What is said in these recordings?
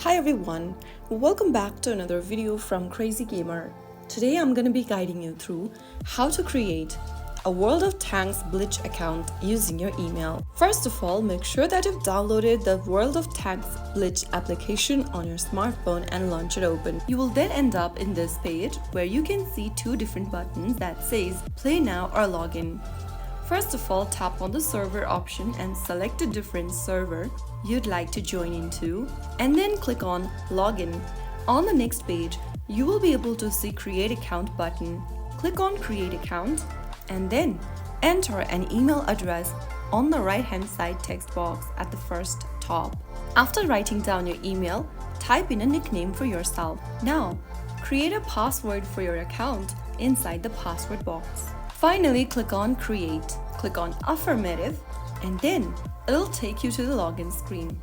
Hi everyone, welcome back to another video from Crazy Gamer. Today I'm going to be guiding you through how to create a World of Tanks Blitz account using your email. First of all, make sure that you've downloaded the World of Tanks Blitz application on your smartphone and launch it open. You will then end up in this page where you can see two different buttons that says Play Now or Login. First of all, tap on the server option and select a different server you'd like to join into, and then click on Login. On the next page, you will be able to see Create Account button. Click on Create Account and then enter an email address on the right-hand side text box at the first top. After writing down your email, type in a nickname for yourself. Now, create a password for your account inside the password box. Finally, click on Create, click on Affirmative, and then it'll take you to the login screen.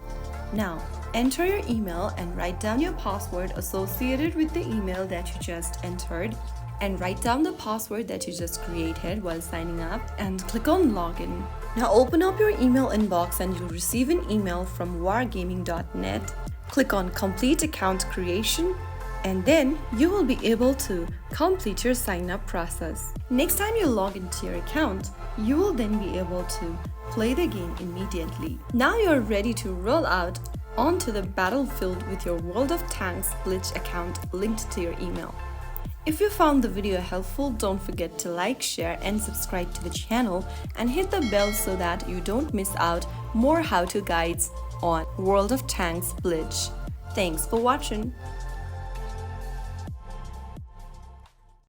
Now, enter your email and write down your password associated with the email that you just entered, and write down the password that you just created while signing up, and click on Login. Now open up your email inbox and you'll receive an email from wargaming.net. Click on Complete Account Creation, and then you will be able to complete your sign up process. Next time you log into your account, you will then be able to play the game immediately. Now you're ready to roll out onto the battlefield with your World of Tanks Blitz account linked to your email. If you found the video helpful, don't forget to like, share and subscribe to the channel and hit the bell so that you don't miss out more how-to guides on World of Tanks Blitz. Thanks for watching.